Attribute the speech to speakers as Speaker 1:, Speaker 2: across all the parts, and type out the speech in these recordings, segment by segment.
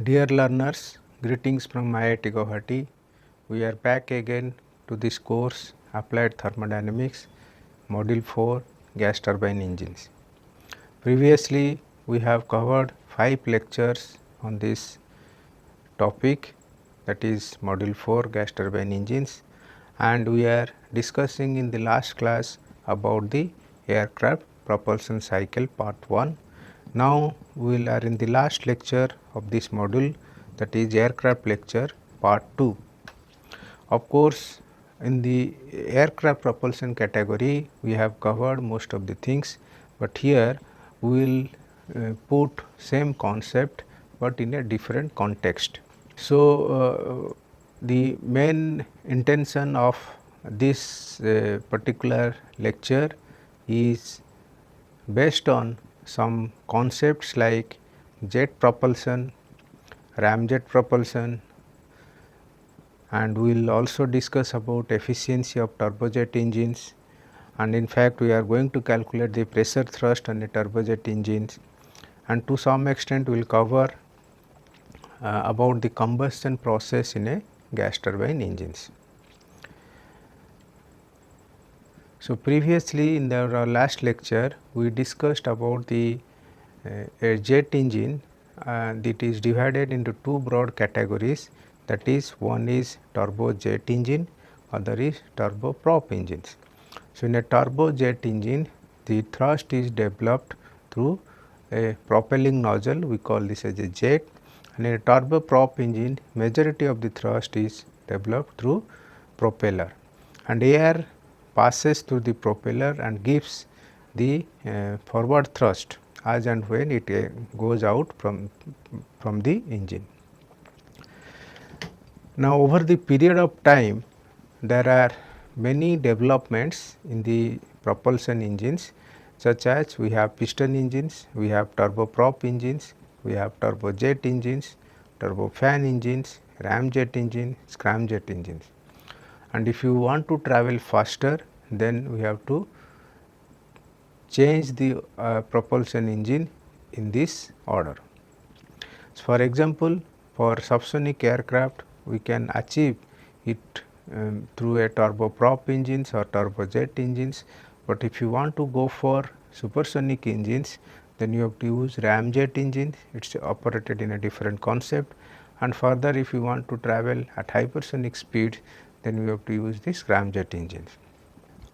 Speaker 1: Dear learners, greetings from IIT Guwahati. We are back again to this course Applied Thermodynamics, Module 4 Gas Turbine Engines. Previously, we have covered 5 lectures on this topic, that is Module 4 Gas Turbine Engines, and we are discussing in the last class about the aircraft propulsion cycle part 1. Now, we are in the last lecture of this module, that is aircraft lecture part 2. Of course, in the aircraft propulsion category we have covered most of the things, but here we will put same concept but in a different context. So, the main intention of this particular lecture is based on some concepts like jet propulsion, ramjet propulsion, and we will also discuss about efficiency of turbojet engines, and in fact we are going to calculate the pressure thrust on a turbojet engines, and to some extent we will cover about the combustion process in a gas turbine engines. So, previously in our last lecture we discussed about the a jet engine that is divided into two broad categories, that is one is turbojet engine, other is turboprop engines. So, in a turbojet engine the thrust is developed through a propelling nozzle, we call this as a jet, and in a turboprop engine majority of the thrust is developed through propeller, and air passes through the propeller and gives the forward thrust as and when it goes out from the engine. Now, over the period of time there are many developments in the propulsion engines, such as we have piston engines, we have turboprop engines, we have turbojet engines, turbofan engines, ramjet engine, scramjet engines. And if you want to travel faster, then we have to change the propulsion engine in this order. So, for example, for subsonic aircraft we can achieve it through a turboprop engines or turbojet engines, but if you want to go for supersonic engines, then you have to use ramjet engines, it is operated in a different concept, and further if you want to travel at hypersonic speed, then we have to use this scramjet engines.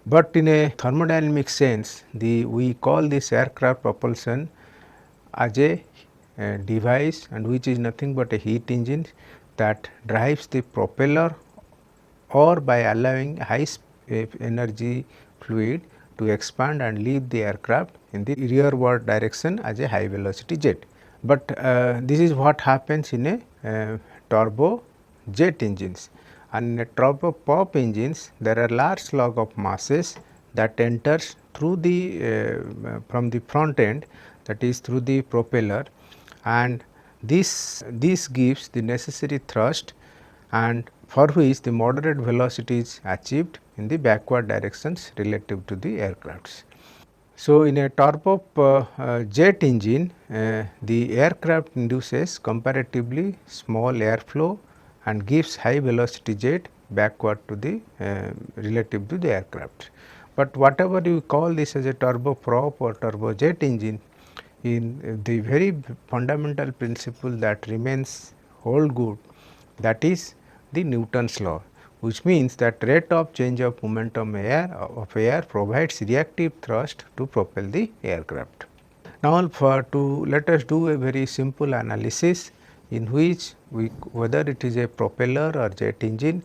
Speaker 1: But in a thermodynamic sense, we call this aircraft propulsion as a device, and which is nothing but a heat engine that drives the propeller, or by allowing high energy fluid to expand and leave the aircraft in the rearward direction as a high velocity jet. But this is what happens in a turbo jet engines, and in a turboprop engines there are large log of masses that enters through the from the front end, that is through the propeller, and this gives the necessary thrust, and for which the moderate velocity is achieved in the backward directions relative to the aircrafts. So, in a turbojet engine the aircraft induces comparatively small airflow and gives high velocity jet backward to the relative to the aircraft. But whatever you call this as a turboprop or turbojet engine, in the very fundamental principle that remains hold good, that is the Newton's law, which means that rate of change of momentum of air provides reactive thrust to propel the aircraft. Now, let us do a very simple analysis in which whether it is a propeller or jet engine,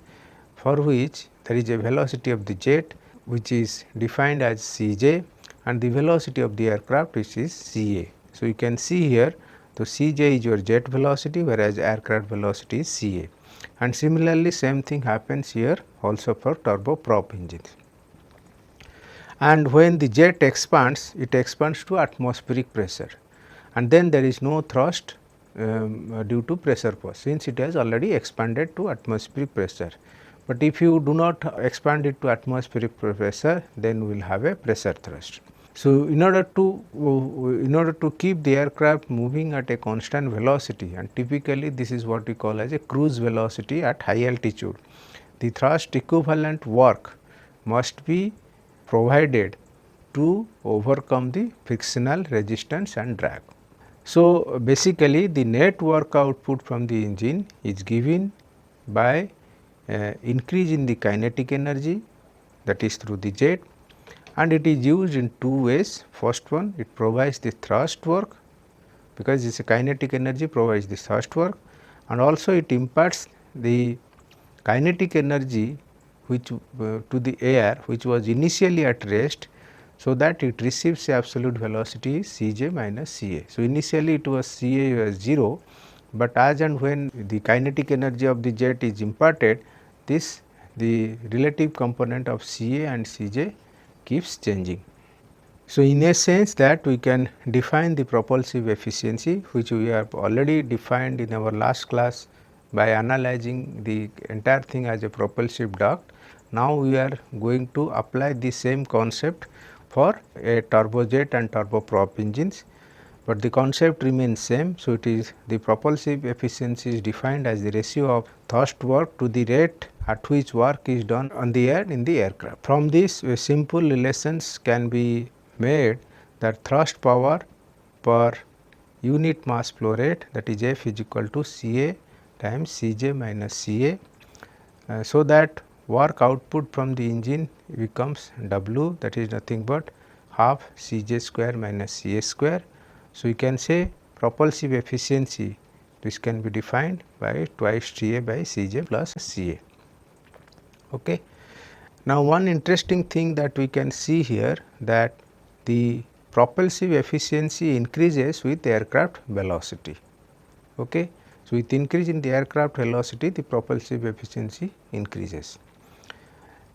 Speaker 1: for which there is a velocity of the jet which is defined as Cj, and the velocity of the aircraft which is Ca. So, you can see here the Cj is your jet velocity, whereas aircraft velocity is Ca, and similarly same thing happens here also for turboprop engines. And when the jet expands, it expands to atmospheric pressure, and then there is no thrust due to pressure pause, since it has already expanded to atmospheric pressure. But if you do not expand it to atmospheric pressure, then we will have a pressure thrust. So, in order to keep the aircraft moving at a constant velocity, and typically this is what we call as a cruise velocity at high altitude, the thrust equivalent work must be provided to overcome the frictional resistance and drag. So, basically the net work output from the engine is given by increase in the kinetic energy, that is through the jet, and it is used in two ways. First one, it provides the thrust work, because it is a kinetic energy provides the thrust work, and also it imparts the kinetic energy which to the air which was initially at rest, so that it receives absolute velocity Cj minus Ca. So, initially it was Ca was 0, but as and when the kinetic energy of the jet is imparted, this the relative component of Ca and Cj keeps changing. So, in a sense that we can define the propulsive efficiency, which we have already defined in our last class by analyzing the entire thing as a propulsive duct. Now, we are going to apply the same concept for a turbojet and turboprop engines, but the concept remains same. So, it is the propulsive efficiency is defined as the ratio of thrust work to the rate at which work is done on the air in the aircraft. From this, a simple relations can be made that thrust power per unit mass flow rate, that is F is equal to Ca times Cj minus Ca, so that work output from the engine becomes W, that is nothing but half Cj square minus Ca square. So, you can say propulsive efficiency, this can be defined by twice Ta by Cj plus Ca. Okay. Now, one interesting thing that we can see here, that the propulsive efficiency increases with aircraft velocity. Okay. So, with increase in the aircraft velocity, the propulsive efficiency increases.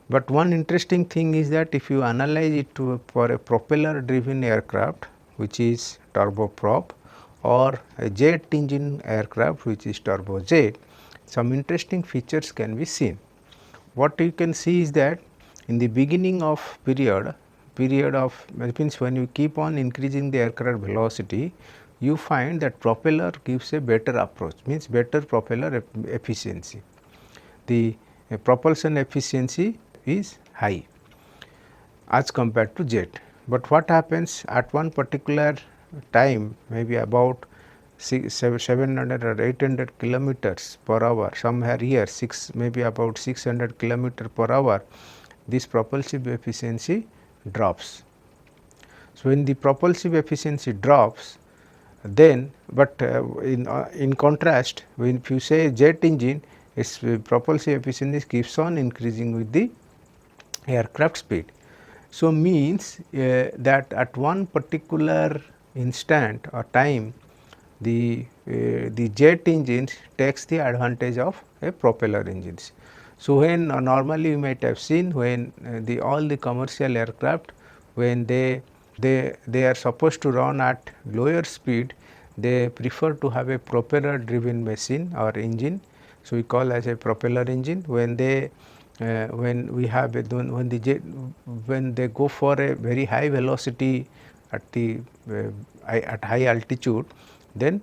Speaker 1: But one interesting thing is that if you analyze it for a propeller driven aircraft, which is turboprop, or a jet engine aircraft, which is turbojet, some interesting features can be seen. What you can see is that in the beginning of period of, means when you keep on increasing the aircraft velocity, you find that propeller gives a better approach, means better propeller efficiency. The propulsion efficiency is high as compared to jet. But what happens at one particular time, maybe about 700 or 800 kilometers per hour, somewhere here maybe about 600 kilometer per hour, this propulsive efficiency drops. So, when the propulsive efficiency drops, then but in contrast, when if you say jet engine, its propulsive efficiency keeps on increasing with the aircraft speed. So, means that at one particular instant or time, the jet engines takes the advantage of a propeller engines. So, when normally you might have seen when all the commercial aircraft, when they are supposed to run at lower speed, they prefer to have a propeller driven machine or engine. So, we call as a propeller engine. When they when we have a, when the jet, when they go for a very high velocity at the at high altitude, then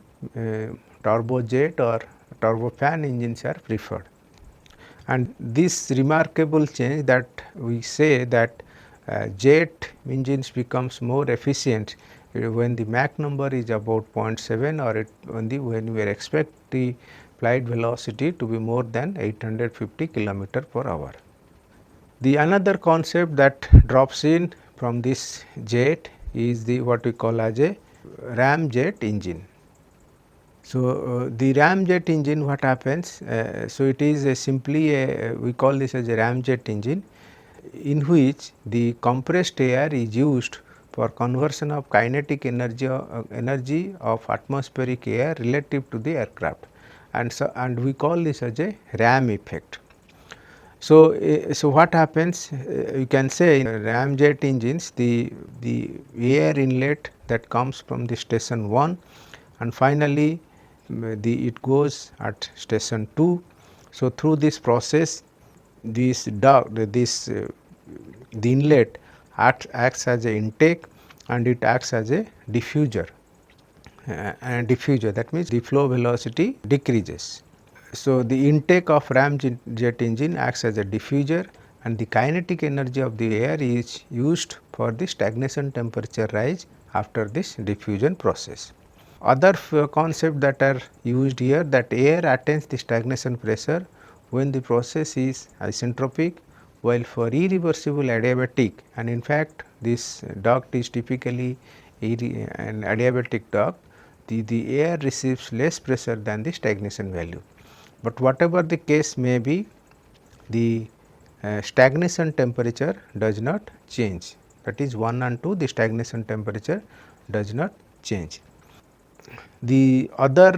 Speaker 1: turbojet or turbofan engines are preferred. And this remarkable change that we say that jet engines becomes more efficient when the Mach number is about 0.7, or when we expect the flight velocity to be more than 850 kilometer per hour. The another concept that drops in from this jet is the what we call as a ramjet engine. So, the ramjet engine, what happens? So, it is simply we call this as a ramjet engine, in which the compressed air is used for conversion of kinetic energy of atmospheric air relative to the aircraft, and we call this as a ram effect. So, so what happens? You can say in ramjet engines, the air inlet that comes from the station 1, and finally it goes at station 2. So, through this process, this duct, the inlet acts as an intake, and it acts as a diffuser, and diffuser, that means the flow velocity decreases. So, the intake of ram jet engine acts as a diffuser, and the kinetic energy of the air is used for the stagnation temperature rise after this diffusion process. Other concepts that are used here, that air attains the stagnation pressure when the process is isentropic, while for irreversible adiabatic, and in fact this duct is typically an adiabatic duct, the air receives less pressure than the stagnation value. But whatever the case may be, the stagnation temperature does not change, that is 1 and 2, the stagnation temperature does not change. The other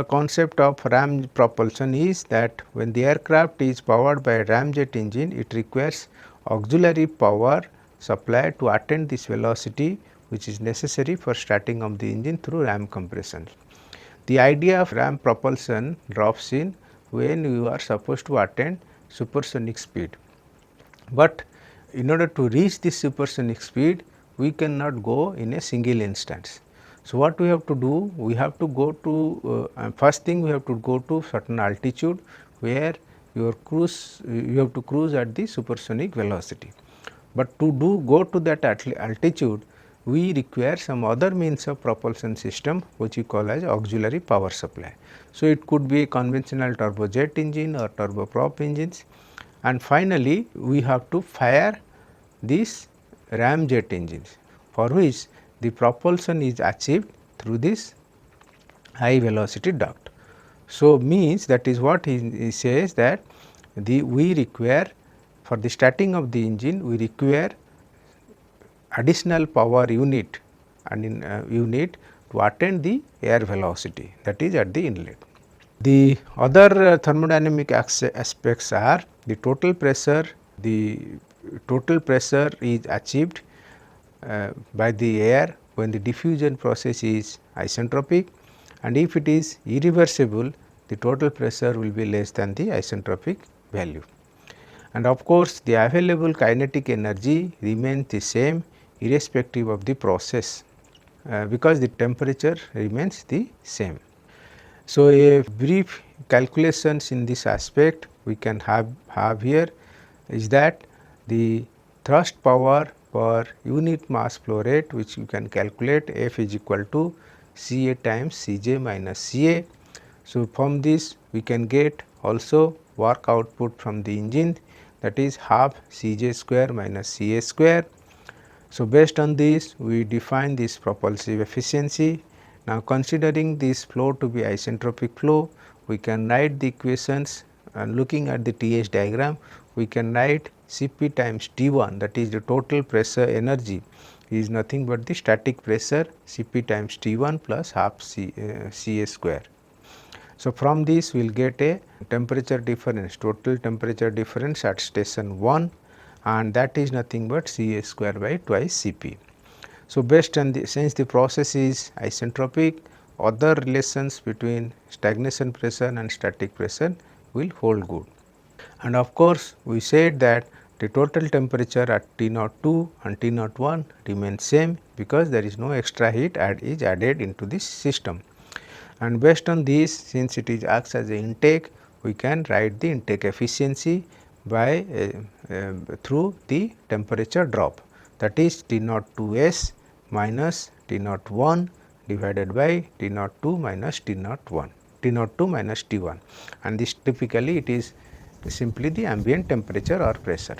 Speaker 1: concept of ram propulsion is that when the aircraft is powered by a ramjet engine, it requires auxiliary power supply to attain this velocity, which is necessary for starting of the engine through ram compression. The idea of ram propulsion drops in when you are supposed to attain supersonic speed. But in order to reach this supersonic speed, we cannot go in a single instance. So, what we have to do? We have to go to first thing, we have to go to certain altitude where you have to cruise at the supersonic velocity. But to go to that altitude, we require some other means of propulsion system, which we call as auxiliary power supply. So, it could be a conventional turbojet engine or turboprop engines, and finally, we have to fire these ramjet engines, for which the propulsion is achieved through this high velocity duct. So, means that is what he says, that we require, for the starting of the engine, we require additional power unit and unit to attain the air velocity, that is at the inlet. The other thermodynamic aspects are the total pressure. The total pressure is achieved by the air when the diffusion process is isentropic, and if it is irreversible, the total pressure will be less than the isentropic value. And of course, the available kinetic energy remains the same irrespective of the process, because the temperature remains the same. So, a brief calculations in this aspect we can have here is that the thrust power per unit mass flow rate, which you can calculate, F is equal to C A times C j minus C A. So, from this we can get also work output from the engine, that is half C j square minus C A square. So, based on this we define this propulsive efficiency. Now, considering this flow to be isentropic flow, we can write the equations, and looking at the TH diagram, we can write Cp times T1, that is the total pressure energy, is nothing but the static pressure Cp times T1 plus half Ca square. So, from this we will get a temperature difference, total temperature difference at station 1, and that is nothing but Ca square by twice Cp. So, based on the, since the process is isentropic, other relations between stagnation pressure and static pressure will hold good. And of course, we said that the total temperature at T02 and T01 remains same, because there is no extra heat is added into this system. And based on this, since it is acts as an intake, we can write the intake efficiency by through the temperature drop, that is T02S minus T01 divided by T02 minus T02 minus T1, and this typically it is simply the ambient temperature or pressure.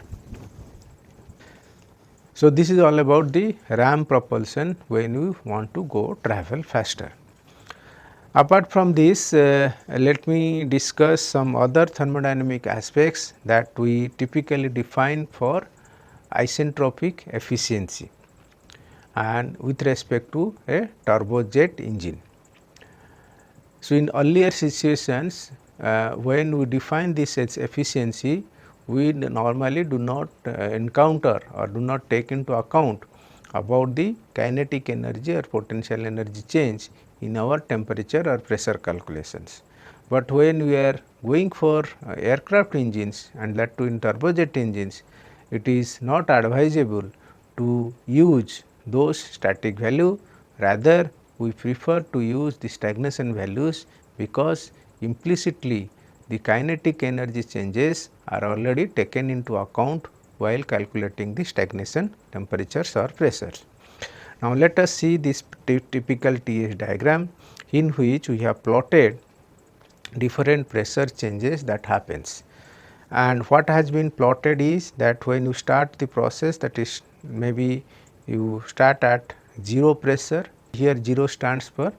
Speaker 1: So, this is all about the ram propulsion when you want to go travel faster. Apart from this, let me discuss some other thermodynamic aspects that we typically define for isentropic efficiency and with respect to a turbojet engine. So, in earlier situations, when we define this as efficiency, we normally do not encounter or do not take into account about the kinetic energy or potential energy change in our temperature or pressure calculations. But when we are going for aircraft engines, and that too in turbojet engines, it is not advisable to use those static value, rather we prefer to use the stagnation values, because implicitly the kinetic energy changes are already taken into account while calculating the stagnation temperatures or pressures. Now, let us see this typical TS diagram, in which we have plotted different pressure changes that happens. And what has been plotted is that when you start the process, that is maybe you start at 0 pressure, here 0 stands for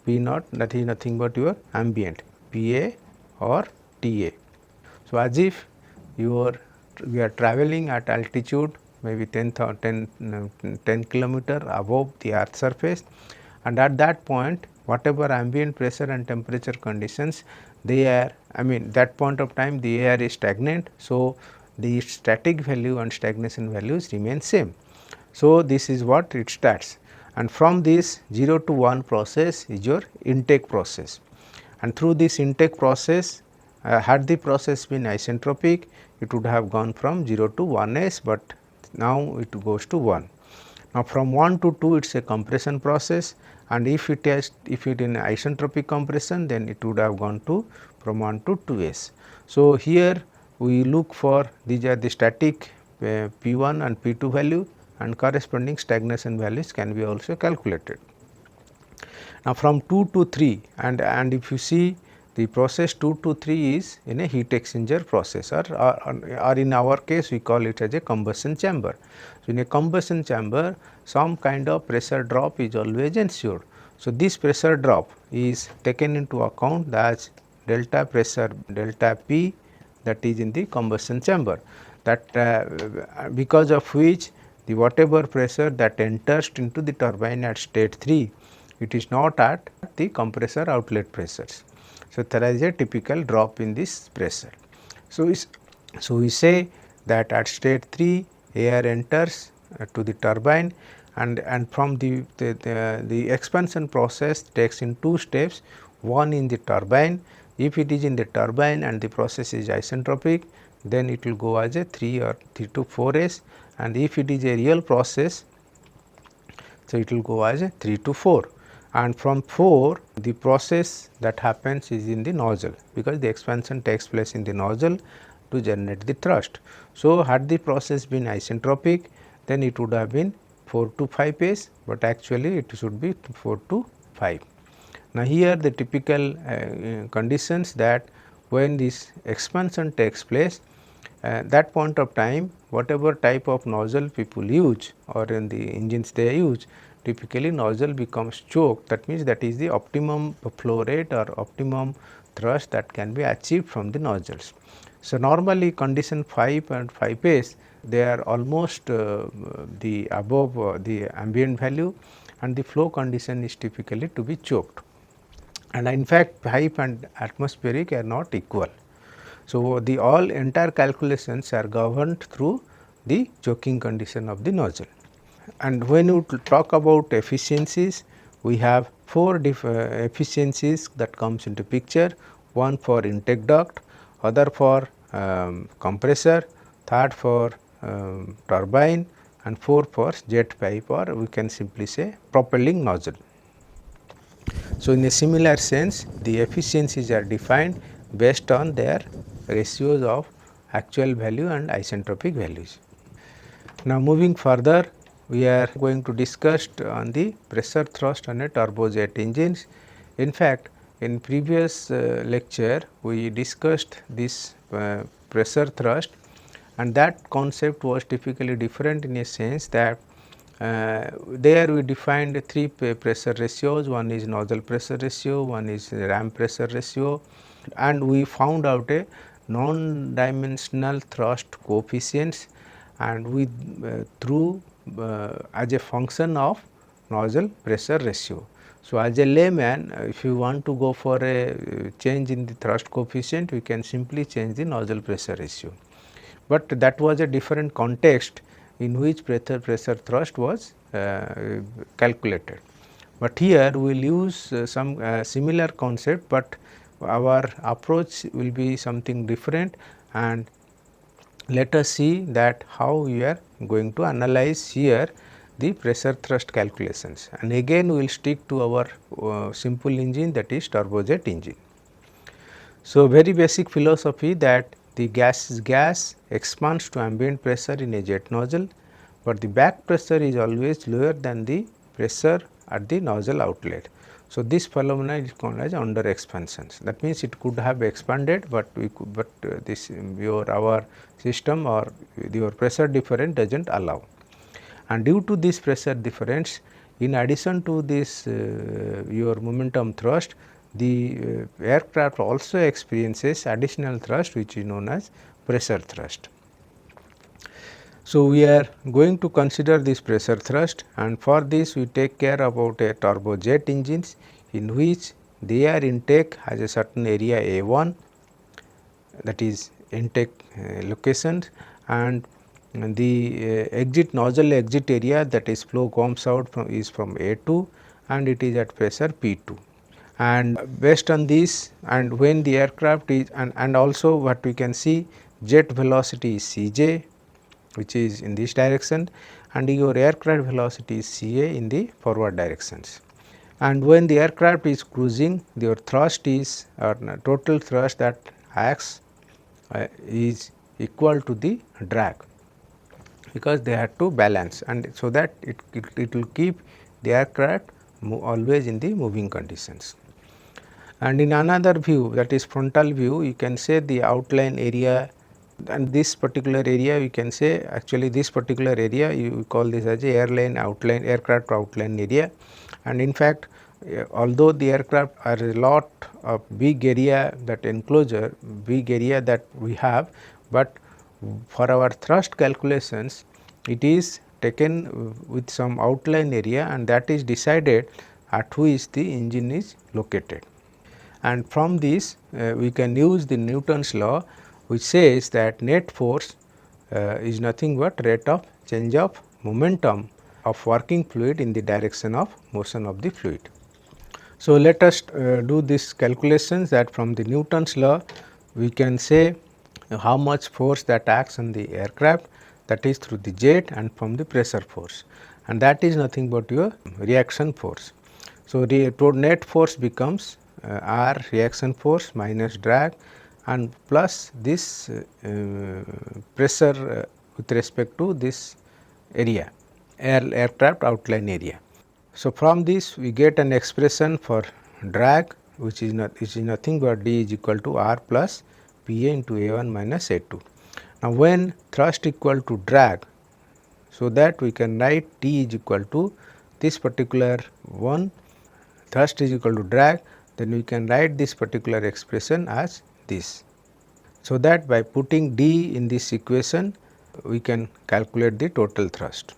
Speaker 1: P naught, that is nothing but your ambient PA or TA. So, as if we are traveling at altitude maybe 10 kilometer above the earth surface, and at that point whatever ambient pressure and temperature conditions they are, I mean that point of time the air is stagnant. So, the static value and stagnation values remain same. So, this is what it starts, and from this 0 to 1 process is your intake process, and through this intake process, had the process been isentropic, it would have gone from 0 to 1s, but now it goes to 1. Now, from 1 to 2 it is a compression process, and if it in isentropic compression, then it would have gone to from 1 to 2s. So, here we look for these are the static P1 and P2 value, and corresponding stagnation values can be also calculated. Now, from 2 to 3, and if you see the process 2 to 3 is in a heat exchanger process, or in our case we call it as a combustion chamber. So, in a combustion chamber some kind of pressure drop is always ensured. So, this pressure drop is taken into account as delta pressure delta P, that is in the combustion chamber, that because of which the whatever pressure that enters into the turbine at state 3, it is not at the compressor outlet pressures. So, there is a typical drop in this pressure. So, we say that at state 3 air enters to the turbine, and from the expansion process takes in 2 steps, one in the turbine. If it is in the turbine and the process is isentropic, then it will go as a 3 or 3 to 4s, and if it is a real process, so it will go as a 3 to 4, and from 4 the process that happens is in the nozzle, because the expansion takes place in the nozzle to generate the thrust. So, had the process been isentropic, then it would have been 4 to 5 s, but actually it should be 4 to 5. Now, here the typical conditions that when this expansion takes place, that point of time whatever type of nozzle people use or in the engines they use, typically nozzle becomes choked, that means that is the optimum flow rate or optimum thrust that can be achieved from the nozzles. So, normally condition 5 and 5s, they are almost the above the ambient value, and the flow condition is typically to be choked, and in fact pipe and atmospheric are not equal. So, the all entire calculations are governed through the choking condition of the nozzle. And when you talk about efficiencies, we have 4 efficiencies that comes into picture, one for intake duct, other for compressor, third for turbine, and 4 for jet pipe, or we can simply say propelling nozzle. So, in a similar sense, the efficiencies are defined based on their ratios of actual value and isentropic values. Now, moving further, we are going to discuss on the pressure thrust on a turbojet engines. In fact, in previous lecture we discussed this pressure thrust, and that concept was typically different in a sense that there we defined 3 pressure ratios, one is nozzle pressure ratio, one is ram pressure ratio, and we found out a non-dimensional thrust coefficients, and we through as a function of nozzle pressure ratio. So, as a layman, if you want to go for a change in the thrust coefficient, we can simply change the nozzle pressure ratio, but that was a different context in which pressure thrust was calculated. But here we will use some similar concept, but our approach will be something different, and let us see that how we are going to analyze here the pressure thrust calculations, and again we will stick to our simple engine, that is turbojet engine. So, very basic philosophy that the gas expands to ambient pressure in a jet nozzle, but the back pressure is always lower than the pressure at the nozzle outlet. So, this phenomena is called as under expansions. That means, it could have expanded, but this our system or your pressure difference does not allow. And due to this pressure difference, in addition to this your momentum thrust, the aircraft also experiences additional thrust, which is known as pressure thrust. So, we are going to consider this pressure thrust, and for this we take care about a turbojet engines, in which the air intake has a certain area A1, that is intake locations, and the exit nozzle exit area, that is flow comes out from A2, and it is at pressure P2. And based on this, and when the aircraft is, and also what we can see, jet velocity is Cj, which is in this direction, and your aircraft velocity is Ca in the forward directions. And when the aircraft is cruising, your thrust is total thrust that acts is equal to the drag, because they have to balance, and so that it will keep the aircraft always in the moving conditions. And in another view, that is frontal view, you can say the outline area, and this particular area we can say, actually this particular area you call this as a aircraft outline area. And in fact, although the aircraft are a lot of big area, that enclosure big area that we have, but for our thrust calculations it is taken with some outline area, and that is decided at which the engine is located. And from this we can use the Newton's law, which says that net force is nothing but rate of change of momentum of working fluid in the direction of motion of the fluid. So, let us do this calculations, that from the Newton's law we can say how much force that acts on the aircraft, that is through the jet, and from the pressure force, and that is nothing but your reaction force. So, the net force becomes R reaction force minus drag and plus this pressure with respect to this area, aircraft outline area. So, from this we get an expression for drag, which is nothing but d is equal to R plus P A into A1 minus A2. Now, when thrust equal to drag, so that we can write T is equal to this particular one, thrust is equal to drag, then we can write this particular expression as this. So, that by putting D in this equation we can calculate the total thrust.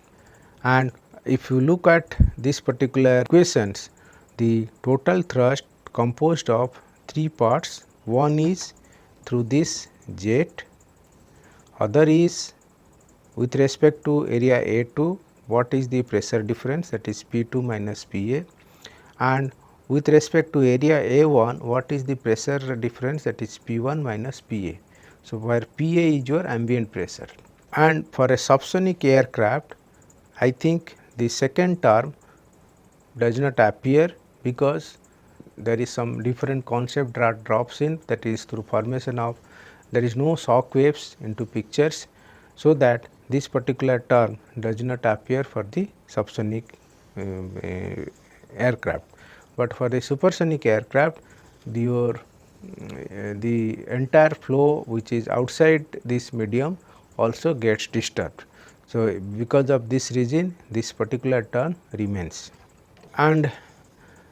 Speaker 1: And if you look at this particular equations, the total thrust composed of three parts. One is through this jet, other is with respect to area A2, what is the pressure difference, that is P2 minus PA, and with respect to area A1, what is the pressure difference, that is P1 minus PA. So, where PA is your ambient pressure. And for a subsonic aircraft, I think the second term does not appear, because there is some different concept that drops in, that is through formation of, there is no shock waves into pictures. So, that this particular term does not appear for the subsonic aircraft, but for the supersonic aircraft the entire flow which is outside this medium also gets disturbed. So, because of this reason this particular term remains. And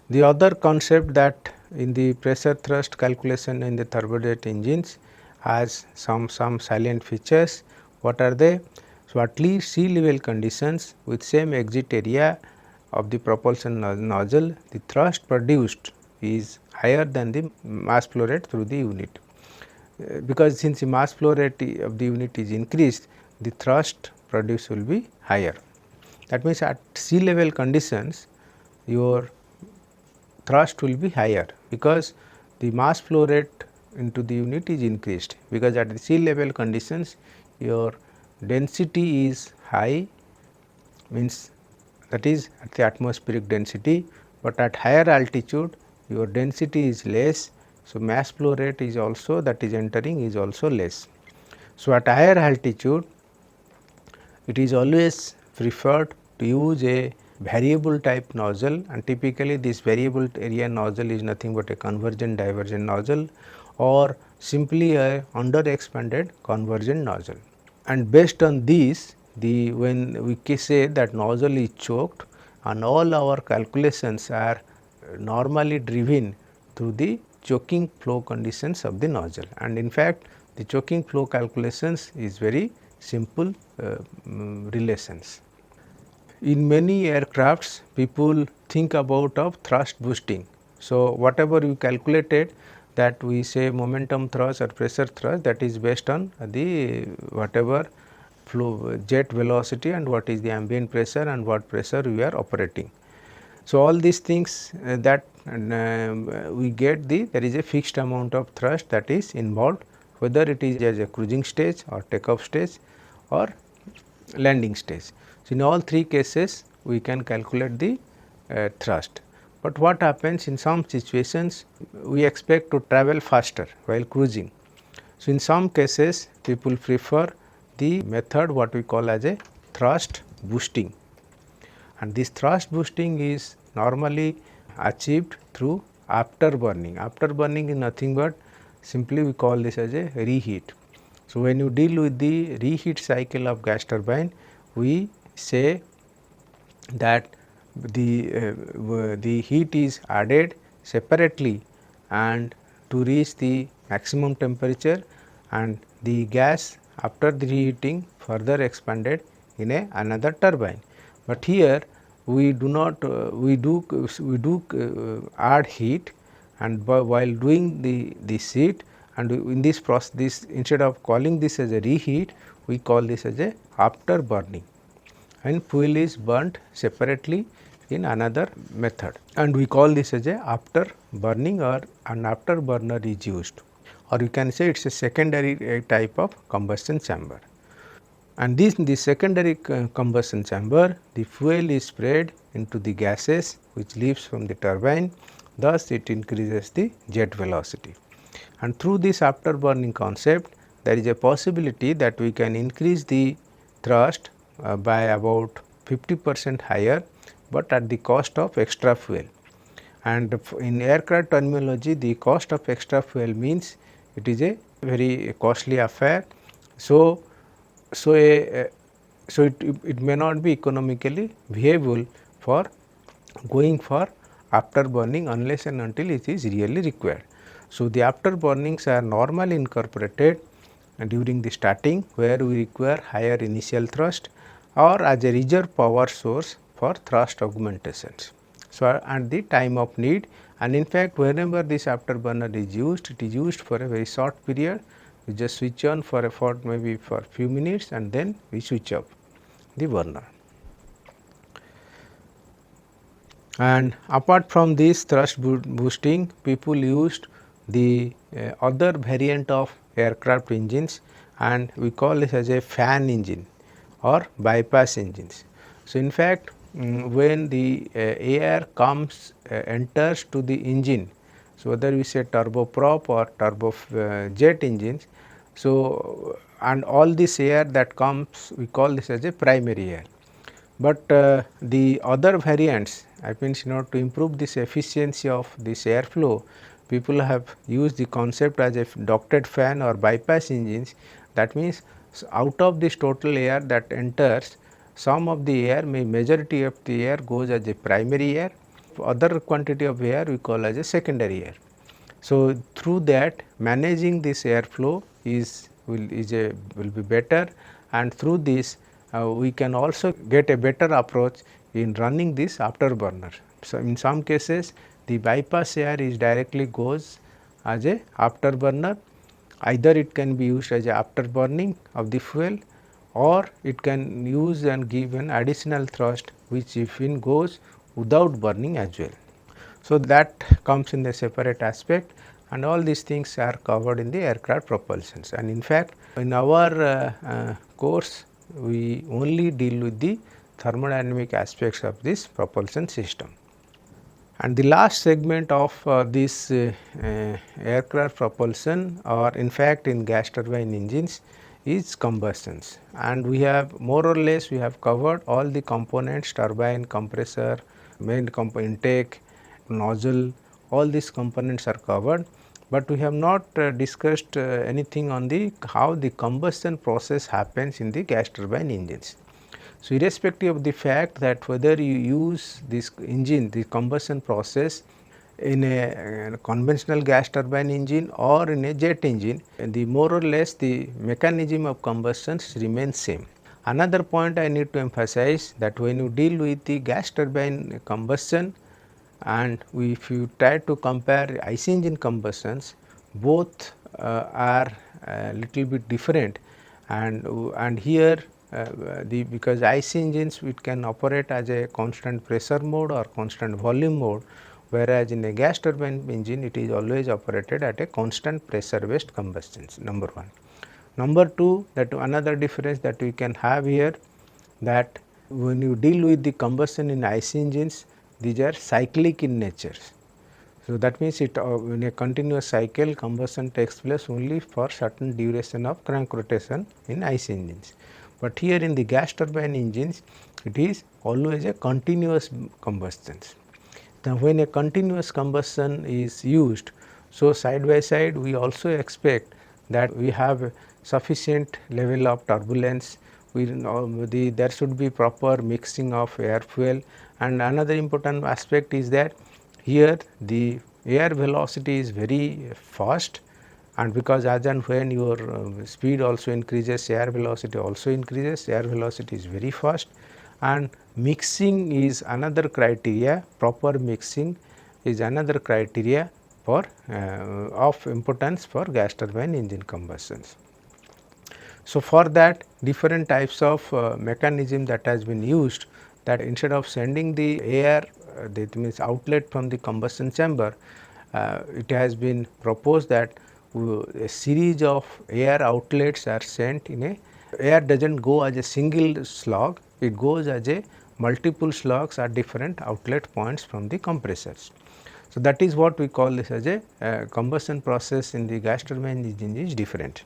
Speaker 1: the other concept that in the pressure thrust calculation in the turbojet engines has some salient features. What are they? So, at least sea level conditions with same exit area of the propulsion nozzle, the thrust produced is higher than the mass flow rate through the unit, because since the mass flow rate of the unit is increased, the thrust produced will be higher. That means, at sea level conditions your thrust will be higher, because the mass flow rate into the unit is increased, because at the sea level conditions your density is high, means that is at the atmospheric density, but at higher altitude your density is less. So, mass flow rate is also, that is entering, is also less. So, at higher altitude it is always preferred to use a variable type nozzle, and typically this variable area nozzle is nothing but a convergent divergent nozzle or simply a under expanded convergent nozzle. And based on this, when we say that nozzle is choked, and all our calculations are normally driven through the choking flow conditions of the nozzle, and in fact the choking flow calculations is very simple relations. In many aircrafts people think about of thrust boosting. So, whatever you calculated, that we say momentum thrust or pressure thrust, that is based on the whatever flow jet velocity and what is the ambient pressure and what pressure we are operating. So, all these things that we get, there is a fixed amount of thrust that is involved, whether it is as a cruising stage or takeoff stage or landing stage. So, in all three cases we can calculate the thrust. But what happens in some situations, we expect to travel faster while cruising. So, in some cases people prefer the method what we call as a thrust boosting, and this thrust boosting is normally achieved through afterburning. Afterburning is nothing but simply we call this as a reheat. So, when you deal with the reheat cycle of gas turbine, we say that the heat is added separately and to reach the maximum temperature, and the gas after the reheating further expanded in another turbine. But here we do not we do add heat, and while doing this heat, and in this process, this instead of calling this as a reheat, we call this as a after burning, and fuel is burnt separately in another method, and we call this as a after burning, or an after burner is used, or you can say it is a secondary type of combustion chamber. And the secondary combustion chamber, the fuel is spread into the gases which leaves from the turbine, thus it increases the jet velocity. And through this after burning concept, there is a possibility that we can increase the thrust by about 50% higher, but at the cost of extra fuel. And in aircraft terminology, the cost of extra fuel means it is a very costly affair. So, it may not be economically viable for going for after burning unless and until it is really required. So, the after burnings are normally incorporated during the starting, where we require higher initial thrust or as a reserve power source for thrust augmentations. So, at the time of need, and in fact whenever this afterburner is used, it is used for a very short period. We just switch on for maybe for few minutes, and then we switch off the burner. And apart from this thrust boosting, people used the other variant of aircraft engines, and we call this as a fan engine or bypass engines. So, in fact, when the air comes enters to the engine, so whether we say turboprop or jet engines, so and all this air that comes, we call this as a primary air. But the other variants, I mean, to improve this efficiency of this airflow, people have used the concept as a ducted fan or bypass engines. That means, out of this total air that enters, some of the air, majority of the air goes as a primary air, other quantity of air we call as a secondary air. So, through that managing this airflow will be better, and through this we can also get a better approach in running this afterburner. So, in some cases the bypass air is directly goes as a afterburner, either it can be used as a afterburning of the fuel, or it can use and give an additional thrust which if in goes without burning as well. So, that comes in a separate aspect, and all these things are covered in the aircraft propulsions. And in fact, in our course we only deal with the thermodynamic aspects of this propulsion system. And the last segment of this aircraft propulsion, or in fact in gas turbine engines, is combustions. And we have more or less we have covered all the components: turbine, compressor, main intake, nozzle, all these components are covered, but we have not discussed anything on the how the combustion process happens in the gas turbine engines. So, irrespective of the fact that whether you use this engine, the combustion process in a conventional gas turbine engine or in a jet engine, the more or less the mechanism of combustion remains same. Another point I need to emphasize, that when you deal with the gas turbine combustion and if you try to compare IC engine combustions, both are a little bit different, and here because IC engines it can operate as a constant pressure mode or constant volume mode, whereas in a gas turbine engine it is always operated at a constant pressure based combustion, number one. Number two, that another difference that we can have here, that when you deal with the combustion in IC engines, these are cyclic in nature. So, that means it in a continuous cycle combustion takes place only for certain duration of crank rotation in IC engines. But here in the gas turbine engines, it is always a continuous combustion. Now, when a continuous combustion is used, so side by side we also expect that we have sufficient level of turbulence, there should be proper mixing of air fuel, and another important aspect is that here the air velocity is very fast, and because as and when your speed also increases, air velocity also increases, air velocity is very fast, and mixing is another criteria, proper mixing is another criteria for of importance for gas turbine engine combustions. So, for that different types of mechanism that has been used, that instead of sending the air that means outlet from the combustion chamber, it has been proposed that a series of air outlets are sent in a air does not go as a single slug, it goes as a multiple slugs at different outlet points from the compressors. So, that is what we call this as a combustion process in the gas turbine engine is different.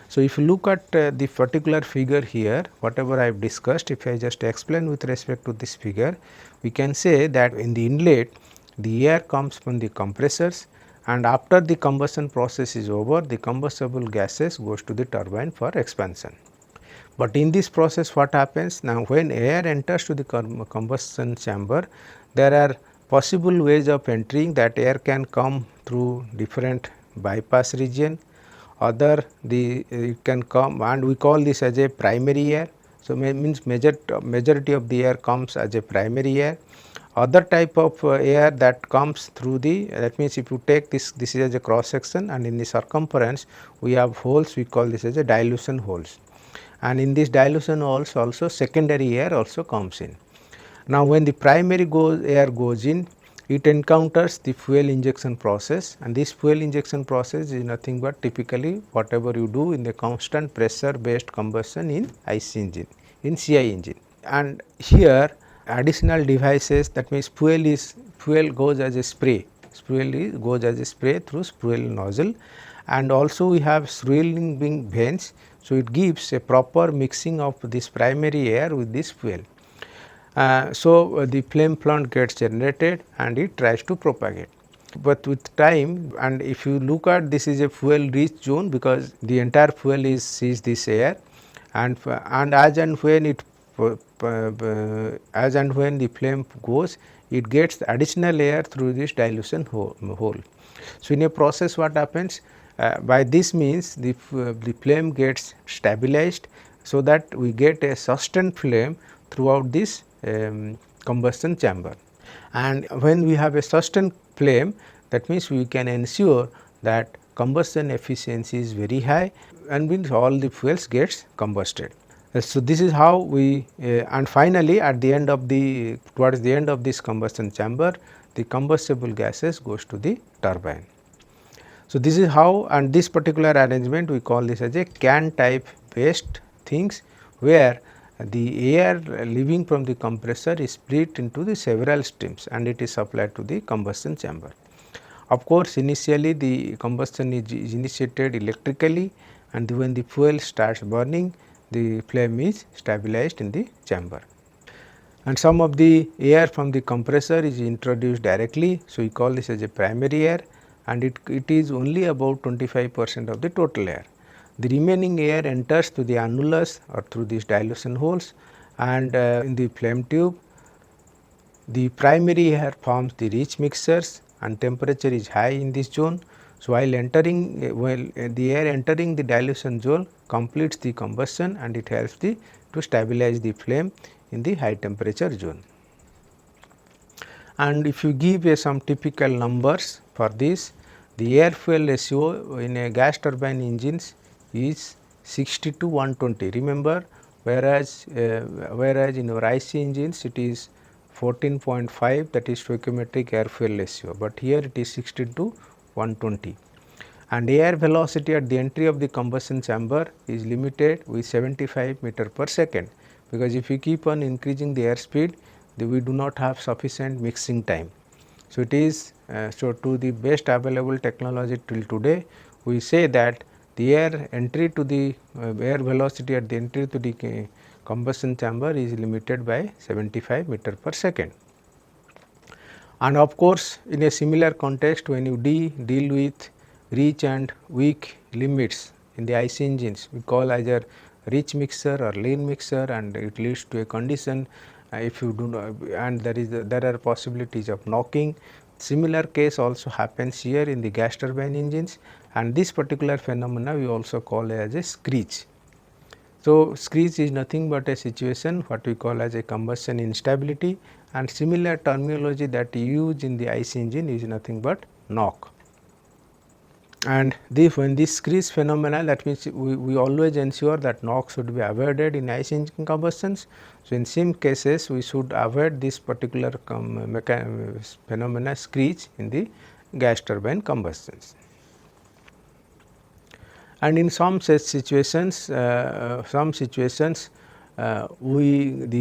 Speaker 1: So, if you look at the particular figure here, whatever I have discussed, if I just explain with respect to this figure, we can say that in the inlet the air comes from the compressors, and after the combustion process is over, the combustible gases goes to the turbine for expansion. But in this process what happens, now when air enters to the combustion chamber, there are possible ways of entering. That air can come through different bypass region, other it can come, and we call this as a primary air. So, means majority of the air comes as a primary air. Other type of air that comes through the, that means if you take this is as a cross section, and in the circumference we have holes, we call this as a dilution holes, and in this dilution holes also secondary air also comes in. Now, when the primary air goes in, it encounters the fuel injection process, and this fuel injection process is nothing but typically whatever you do in the constant pressure based combustion in IC engine, in CI engine. And here additional devices, that means fuel goes as a spray, goes as a spray through fuel nozzle, and also we have swirling vanes. So, it gives a proper mixing of this primary air with this fuel. The flame front gets generated and it tries to propagate. But with time, and if you look at, this is a fuel rich zone, because the entire fuel sees this air, and as and when it as and when the flame goes, it gets additional air through this dilution hole. So, in a process what happens, by this means the flame gets stabilized, so that we get a sustained flame throughout this combustion chamber. And when we have a sustained flame, that means we can ensure that combustion efficiency is very high, and means all the fuels gets combusted. So, this is how we and finally at the end of the towards the end of this combustion chamber, the combustible gases goes to the turbine. So, this is how, and this particular arrangement we call this as a can type based things, where the air leaving from the compressor is split into the several streams and it is supplied to the combustion chamber. Of course, initially the combustion is initiated electrically, and when the fuel starts burning, the flame is stabilized in the chamber. And some of the air from the compressor is introduced directly. So, we call this as a primary air, and it is only about 25% of the total air. The remaining air enters to the annulus or through these dilution holes, and in the flame tube the primary air forms the rich mixtures and temperature is high in this zone. So, while entering the air entering the dilution zone completes the combustion and it helps to stabilize the flame in the high temperature zone. And if you give some typical numbers for this, the air fuel ratio in a gas turbine engines is 60 to 120. Remember, whereas in our IC engines it is 14.5, that is stoichiometric air fuel ratio, but here it is 60 to 120. And air velocity at the entry of the combustion chamber is limited with 75 meter per second, because if we keep on increasing the air speed, we do not have sufficient mixing time. So, it is so to the best available technology till today, we say that the air entry to the air velocity at the entry to the combustion chamber is limited by 75 meter per second. And of course, in a similar context, when you deal with rich and weak limits in the IC engines, we call either rich mixture or lean mixture, and it leads to a condition if you do not, and there are possibilities of knocking. Similar case also happens here in the gas turbine engines, and this particular phenomena we also call as a screech. So, screech is nothing but a situation what we call as a combustion instability, and similar terminology that we use in the IC engine is nothing but knock. And when this screech phenomena, that means we always ensure that knock should be avoided in IC engine combustions. So, in some cases we should avoid this particular phenomena screech in the gas turbine combustions. And in some such situations, the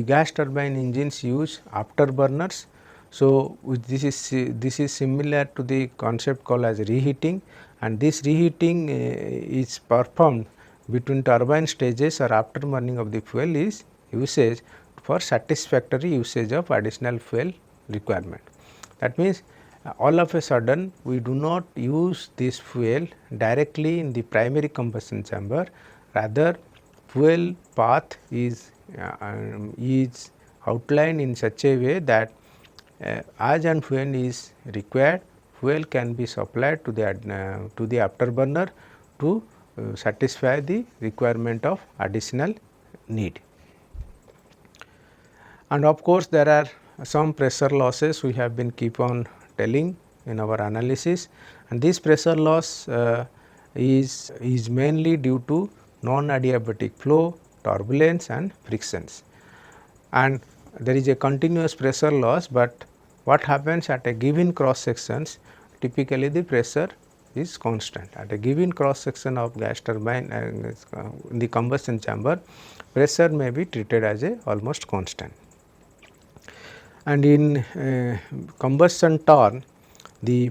Speaker 1: gas turbine engines use afterburners. So, this is similar to the concept called as reheating, and this reheating is performed between turbine stages or after burning of the fuel is usage for satisfactory usage of additional fuel requirement. That means, all of a sudden we do not use this fuel directly in the primary combustion chamber, rather fuel path is outlined in such a way that as and when is required, fuel can be supplied to the afterburner to satisfy the requirement of additional need. And of course, there are some pressure losses we have been keep on telling in our analysis, and this pressure loss is mainly due to non-adiabatic flow, turbulence and frictions. And there is a continuous pressure loss, but what happens at a given cross sections, typically the pressure is constant. At a given cross section of gas turbine in the combustion chamber, pressure may be treated as a almost constant. And in combustion torn, the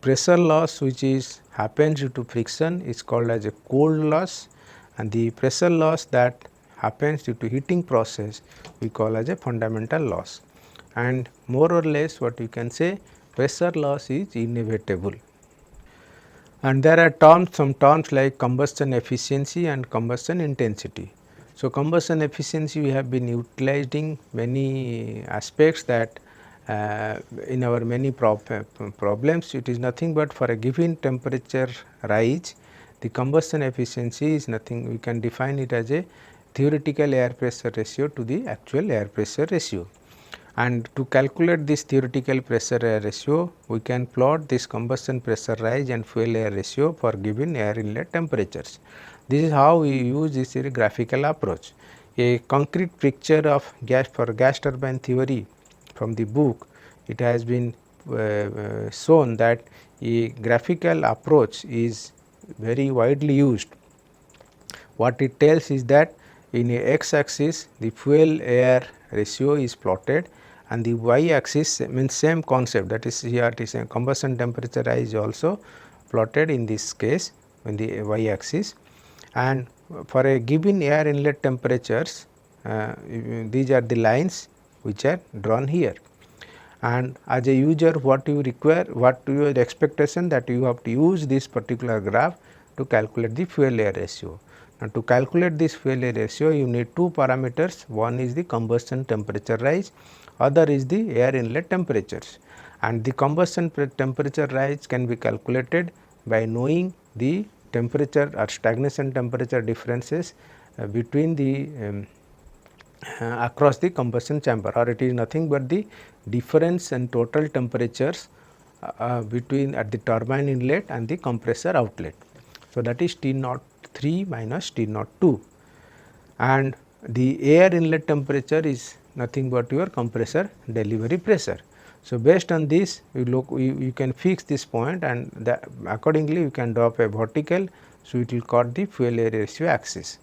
Speaker 1: pressure loss which happens due to friction is called as a cold loss, and the pressure loss that happens due to heating process we call as a fundamental loss. And more or less what you can say, pressure loss is inevitable. And there are some terms like combustion efficiency and combustion intensity. So, combustion efficiency we have been utilizing many aspects that in our many problems, it is nothing but for a given temperature rise, the combustion efficiency is nothing, we can define it as a theoretical air pressure ratio to the actual air pressure ratio. And to calculate this theoretical pressure air ratio, we can plot this combustion pressure rise and fuel air ratio for given air inlet temperatures. This is how we use this graphical approach. A concrete picture of gas turbine theory from the book, it has been shown that a graphical approach is very widely used. What it tells is that in a x axis the fuel air ratio is plotted, and the y axis means same concept, that is here it is a combustion temperature is also plotted in this case in the y axis. And for a given air inlet temperatures, these are the lines which are drawn here. And as a user, what you require, what your expectation, that you have to use this particular graph to calculate the fuel air ratio. And to calculate this fuel air ratio, you need two parameters. One is the combustion temperature rise, other is the air inlet temperatures. And the combustion temperature rise can be calculated by knowing the temperature or stagnation temperature differences between the across the combustion chamber, or it is nothing but the difference in total temperatures between at the turbine inlet and the compressor outlet. So, that is T naught 3 minus T naught 2, and the air inlet temperature is nothing but your compressor delivery pressure. So, based on this you can fix this point, and accordingly you can drop a vertical. So, it will cut the fuel air ratio axis.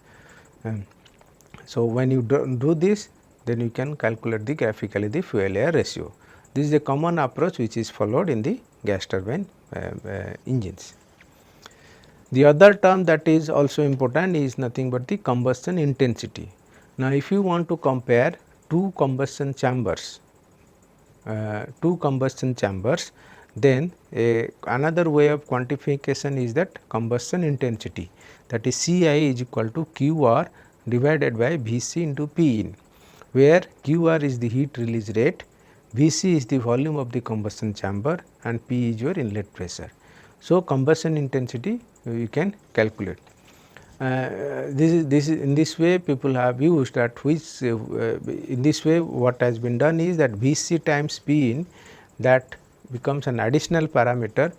Speaker 1: So, when you do this, then you can calculate the graphically the fuel air ratio. This is a common approach which is followed in the gas turbine engines. The other term that is also important is nothing but the combustion intensity. Now, if you want to compare two combustion chambers, then another way of quantification is that combustion intensity, that is Ci is equal to Qr divided by Vc into P in, where Qr is the heat release rate, Vc is the volume of the combustion chamber, and P is your inlet pressure. So, combustion intensity you can calculate. This is in this way people have used that, which in this way what has been done is that Vc times P in, that becomes an additional parameter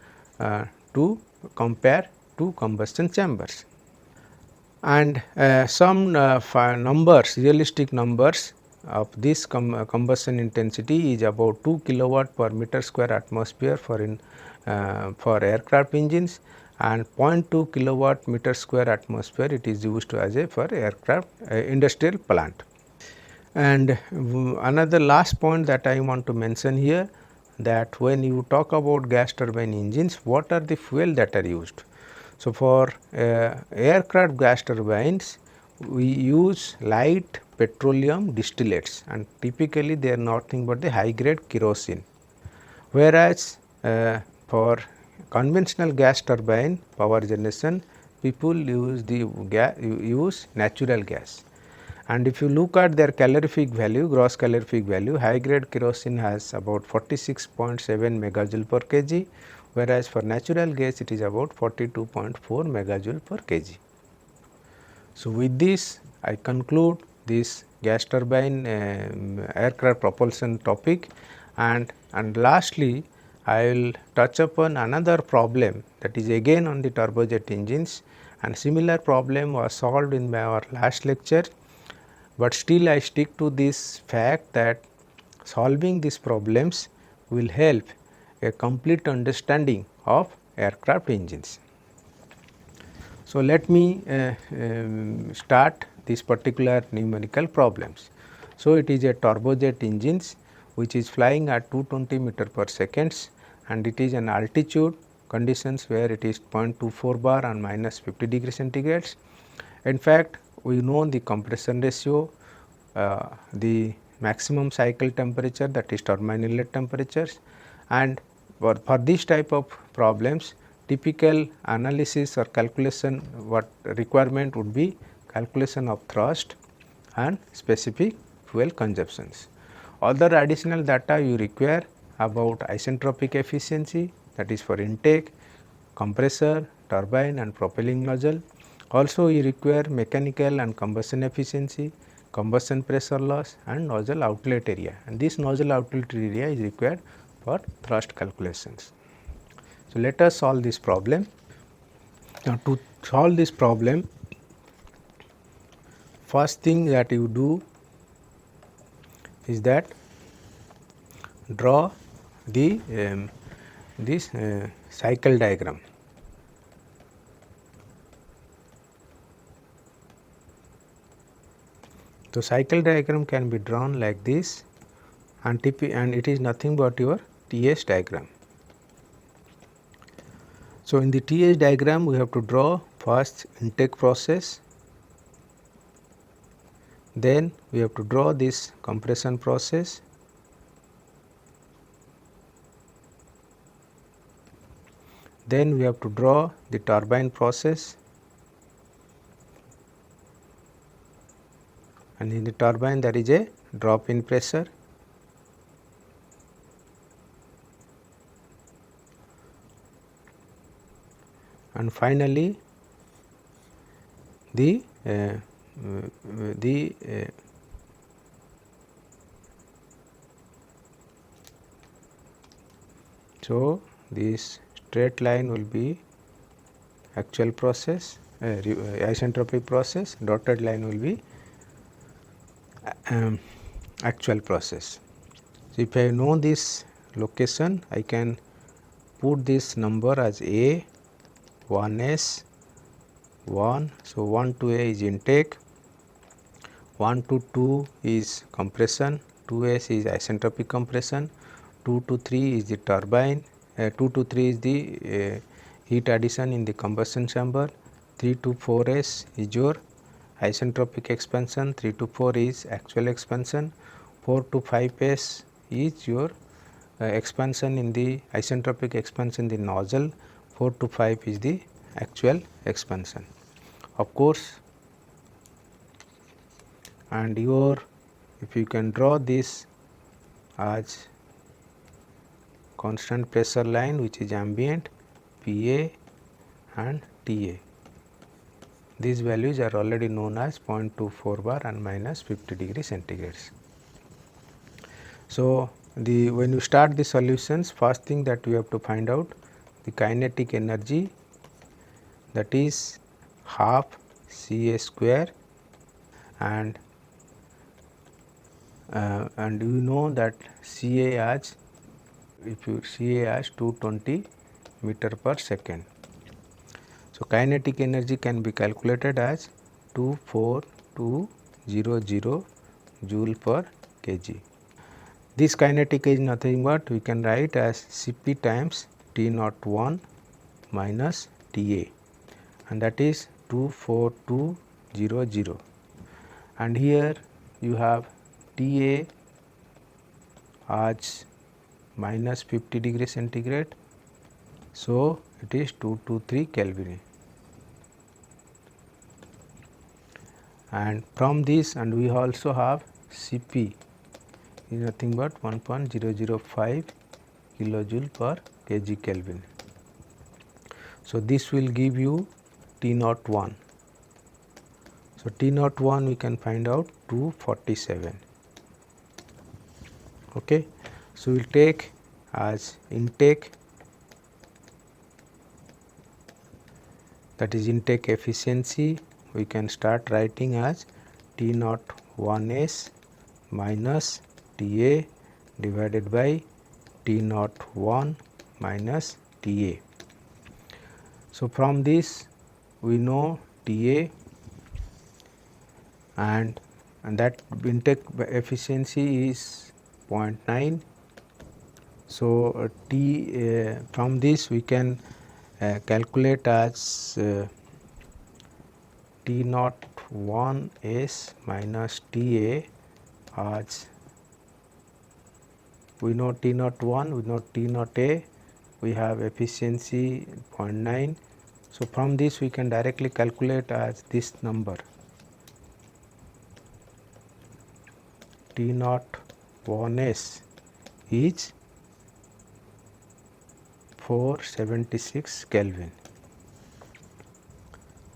Speaker 1: to compare two combustion chambers. And some numbers, realistic numbers of this combustion intensity is about 2 kilowatt per meter square atmosphere for aircraft engines, and 0.2 kilowatt meter square atmosphere it is used as a for aircraft industrial plant. And another last point that I want to mention here, that when you talk about gas turbine engines, what are the fuel that are used? So, for aircraft gas turbines, we use light petroleum distillates, and typically they are nothing but the high grade kerosene, whereas for conventional gas turbine power generation, people use use natural gas. And if you look at their calorific value, gross calorific value, high grade kerosene has about 46.7 megajoule per kg, whereas for natural gas it is about 42.4 megajoule per kg. So, with this I conclude this gas turbine aircraft propulsion topic, and lastly I will touch upon another problem, that is again on the turbojet engines, and similar problem was solved in our last lecture, but still I stick to this fact that solving these problems will help a complete understanding of aircraft engines. So, let me start this particular numerical problems. So, it is a turbojet engines which is flying at 220 meter per seconds, and it is an altitude conditions where it is 0.24 bar and minus 50 degree centigrades. In fact, we know the compression ratio, the maximum cycle temperature, that is turbine inlet temperatures, and for this type of problems typical analysis or calculation what requirement would be calculation of thrust and specific fuel consumptions. Other additional data you require about isentropic efficiency, that is for intake, compressor, turbine and propelling nozzle. Also you require mechanical and combustion efficiency, combustion pressure loss and nozzle outlet area, and this nozzle outlet area is required for thrust calculations. So, let us solve this problem. Now, to solve this problem, first thing that you do is that draw the this cycle diagram. So, cycle diagram can be drawn like this, and it is nothing but your TS diagram. So, in the TS diagram we have to draw first intake process, then we have to draw this compression process, then we have to draw the turbine process, and in the turbine there is a drop in pressure, and finally the so this straight line will be actual process, isentropic process, dotted line will be actual process. So, if I know this location, I can put this number as A, 1S, 1. So, 1 to A is intake, 1 to 2 is compression, 2S is isentropic compression, 2 to 3 is the turbine, 2 to 3 is the heat addition in the combustion chamber, 3 to 4S is your isentropic expansion, 3 to 4 is actual expansion, 4 to 5S is your expansion in the isentropic expansion in the nozzle, 4 to 5 is the actual expansion. Of course, and if you can draw this as constant pressure line which is ambient, PA and TA. These values are already known as 0.24 bar and minus 50 degree centigrades. So, when you start the solutions, first thing that we have to find out the kinetic energy, that is half Ca square, and you know that Ca as, if you Ca as 220 meter per second. So, kinetic energy can be calculated as 24200 joule per kg. This kinetic is nothing but we can write as Cp times T01 minus Ta, and that is 24200, and here you have Ta as minus 50 degree centigrade. So, it is 223 Kelvin, and from this, and we also have Cp is nothing but 1.005 kilojoule per kg Kelvin. So, this will give you T01. So, T01 we can find out 247. Okay. So, we will take as intake, that is intake efficiency, we can start writing as T01S minus Ta divided by T01 minus Ta. So, from this we know Ta, and that intake efficiency is 0.9. So, from this we can calculate as T01S minus Ta as, we know T01, we know T0A, we have efficiency 0.9. So, from this we can directly calculate as this number T01S is 476 Kelvin.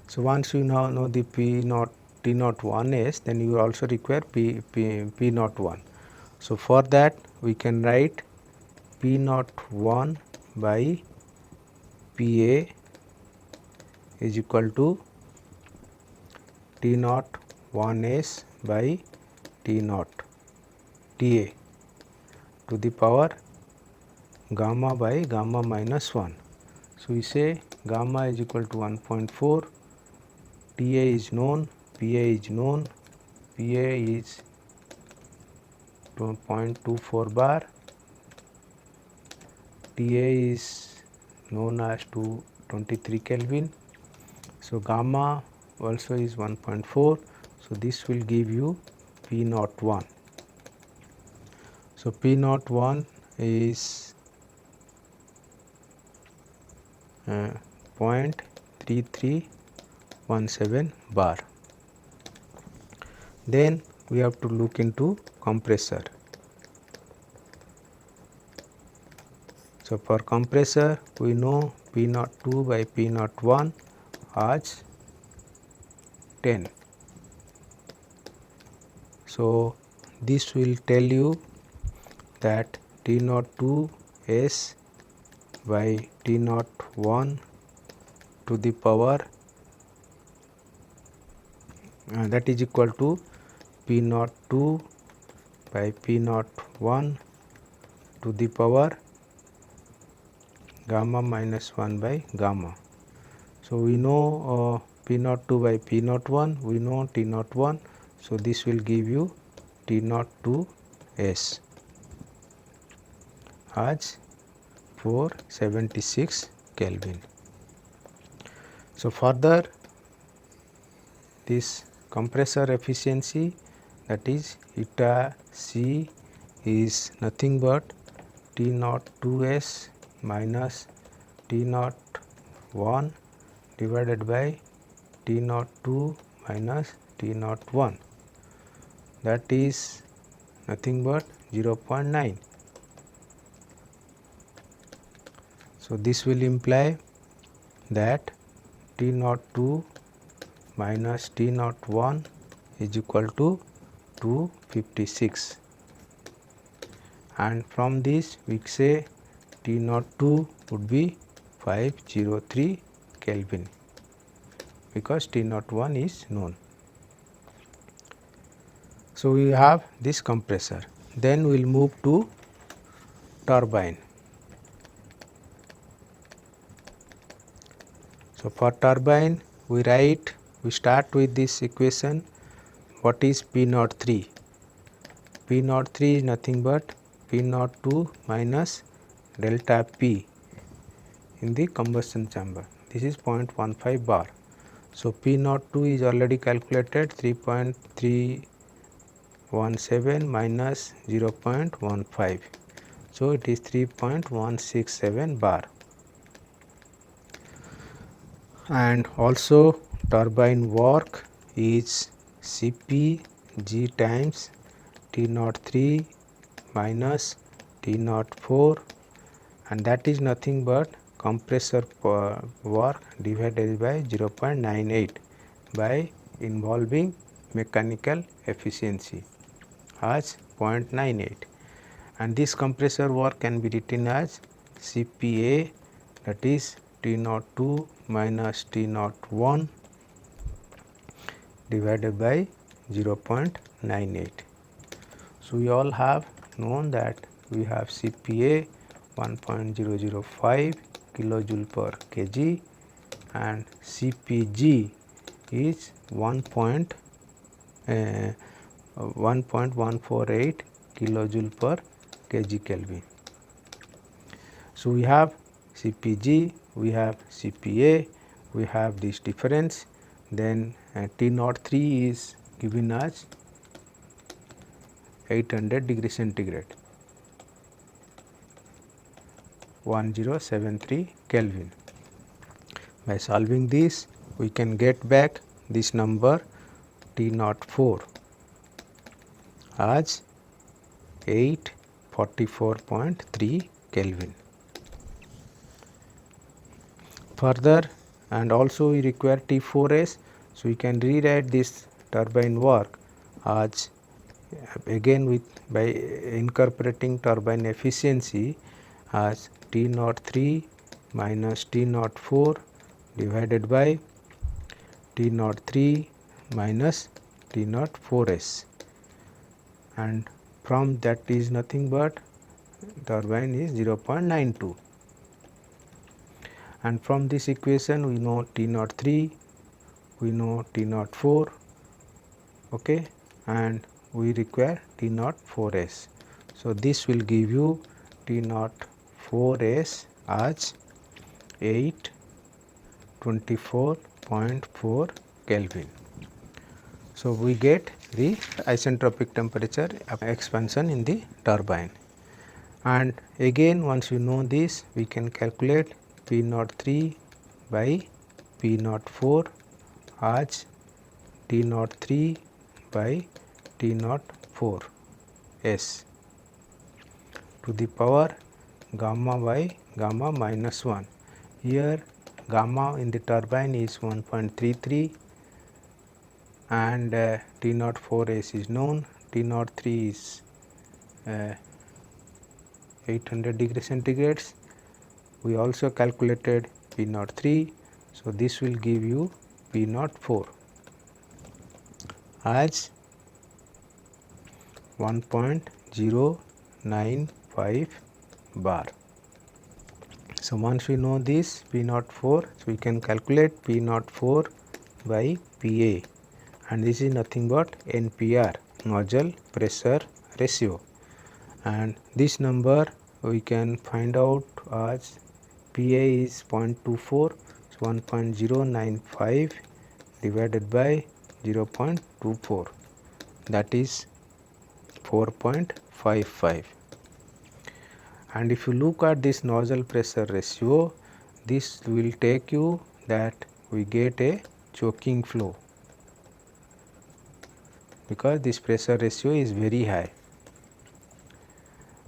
Speaker 1: So, once you now know the T01S, then you also require P01. So, for that we can write P01 by Pa is equal to T01S by T0 Ta to the power gamma by gamma minus 1. So, we say gamma is equal to 1.4, Ta is known, Pa is known, CPA is 0.24 bar, TA is known as 23 Kelvin. So gamma also is 1.4. So this will give you P01. So P01 is 0.3317 bar. Then we have to look into compressor. So for compressor we know P02 by P01 as 10. So this will tell you that T02S by T01 to the power that is equal to P02 by P01 to the power gamma minus 1 by gamma. So we know P02 by P01, we know T01, so this will give you T02S as 476 Kelvin. So further this compressor efficiency, that is eta C, is nothing but T02S minus T01 divided by T02 minus T01, that is nothing but 0.9. So this will imply that T02 minus T01 is equal to 256, and from this we say T02 would be 503 Kelvin because T01 is known. So we have this compressor. Then we will move to turbine. So for turbine we start with this equation. What is P03? P03 is nothing but P02 minus delta P in the combustion chamber. This is 0.15 bar. So P02 is already calculated, 3.317 minus 0.15. So it is 3.167 bar. And also turbine work is CPG times T03 minus T04, and that is nothing but compressor work divided by 0.98 by involving mechanical efficiency as 0.98, and this compressor work can be written as CPA, that is T02 minus T01 divided by 0.98. So we all have known that we have CPA 1.005 kilojoule per kg and CPG is 1.148 kilojoule per kg Kelvin. So we have CPG, we have CPA, we have this difference, then T03 is given as 800 degree centigrade, 1073 Kelvin. By solving this we can get back this number T04 as 844.3 Kelvin. Further, and also we require T4S, so we can rewrite this turbine work as again by incorporating turbine efficiency as T03 minus T04 divided by T03 minus T04S, and from that is nothing but turbine is 0.92, and from this equation we know T03, we know T04, okay, and we require T naught 4s. So, this will give you T naught 4s as 824.4 Kelvin. So, we get the isentropic temperature expansion in the turbine, and again once you know this, we can calculate P naught 3 by P naught 4 as T naught 3 by T naught 4 S to the power gamma by gamma minus 1. Here gamma in the turbine is 1.33 and T naught 4 S is known, T naught 3 is 800 degree centigrades. We also calculated P naught 3. So, this will give you P naught 4 as 1.095 bar. So, once we know this P naught 4, so we can calculate P naught 4 by PA, and this is nothing but NPR, nozzle pressure ratio, and this number we can find out as PA is 0.24, so 1.095 divided by 0.24, that is 4.55. And if you look at this nozzle pressure ratio, this will take you that we get a choking flow, because this pressure ratio is very high,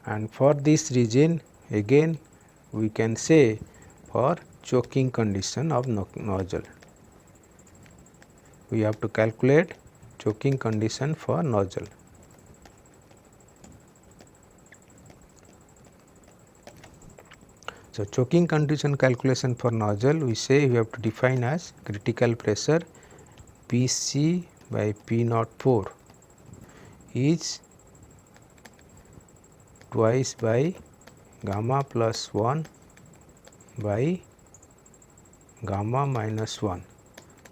Speaker 1: and for this region again we can say for choking condition of nozzle, we have to calculate choking condition for nozzle. So, choking condition calculation for nozzle, we say we have to define as critical pressure Pc by P naught 4 is twice by gamma plus 1 by gamma minus 1.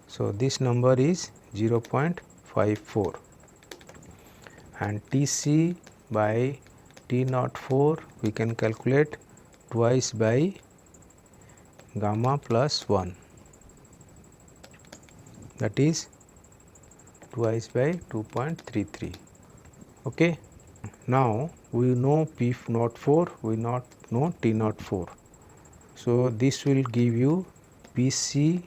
Speaker 1: So, this number is 0.54, and Tc by T naught 4 we can calculate twice by gamma plus 1, that is twice by 2.33. Okay. Now, we know P naught 4, we not know T naught 4. So, this will give you Pc,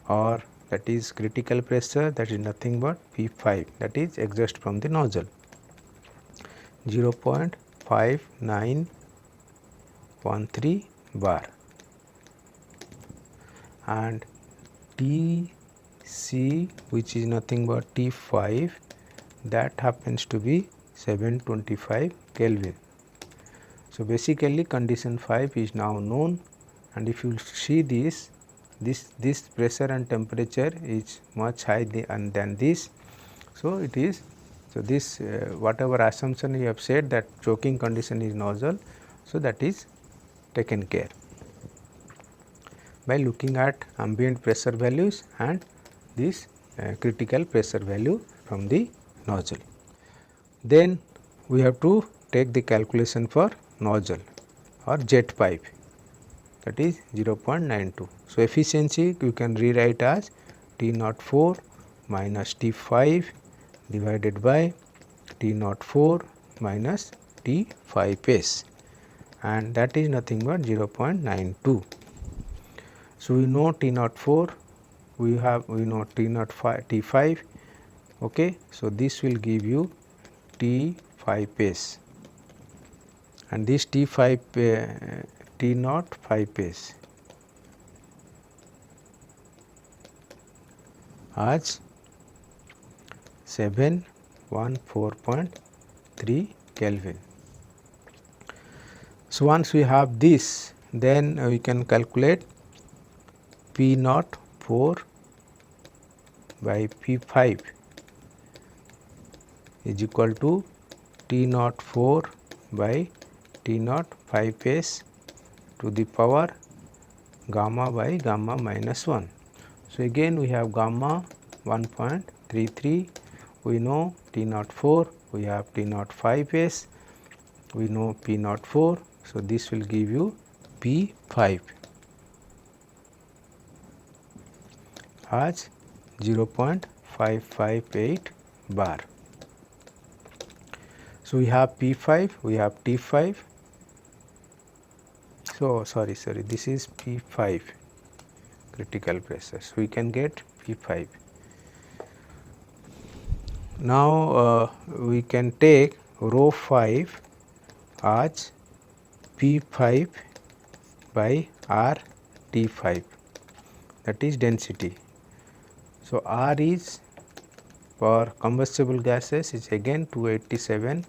Speaker 1: or that is critical pressure, that is nothing but P5, that is exhaust from the nozzle, 0.5913 bar, and Tc, which is nothing but T5, that happens to be 725 Kelvin. So, basically condition 5 is now known, and if you see this pressure and temperature is much high than this. So, it is, so this whatever assumption you have said that choking condition is nozzle, so that is taken care by looking at ambient pressure values and this critical pressure value from the nozzle. Then we have to take the calculation for nozzle or jet pipe, that is 0.92. So, efficiency you can rewrite as T naught 4 minus T5 divided by T naught 4 minus T5s, and that is nothing but 0.92. So, we know T naught 4, we know T naught 5, T5. Okay. So, this will give you T5s, and this T5 T naught 5s as 714.3 Kelvin. So, once we have this, then we can calculate P naught 4 by P5 is equal to T naught 4 by T naught 5s to the power gamma by gamma minus 1. So, again we have gamma 1.33, we know T naught 4, we have T naught 5s, we know P naught 4. So, this will give you P 5 as 0.558 bar. So, we have P 5, we have T 5. So, sorry, this is P 5 critical pressure. So, we can get P 5. Now, we can take rho 5 as P 5 by R T 5, that is density. So, R is for combustible gases is again 287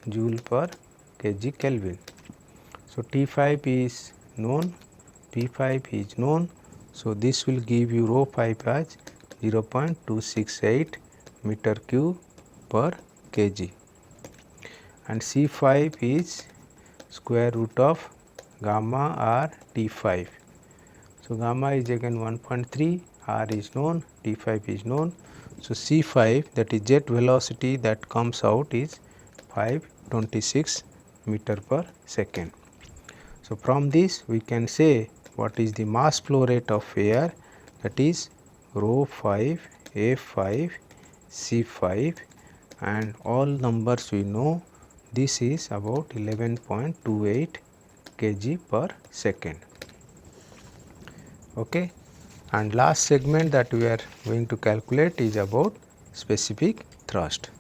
Speaker 1: joule per kg Kelvin. So, T 5 is known, P 5 is known. So, this will give you rho 5 as 0.268 meter cube per kg, and C 5 is square root of gamma R T 5. So, gamma is again 1.3, R is known, T 5 is known. So, C 5, that is jet velocity that comes out is 526 meter per second. So, from this we can say what is the mass flow rate of air, that is rho 5 A 5 C 5, and all numbers we know, this is about 11.28 kg per second. Okay. And last segment that we are going to calculate is about specific thrust.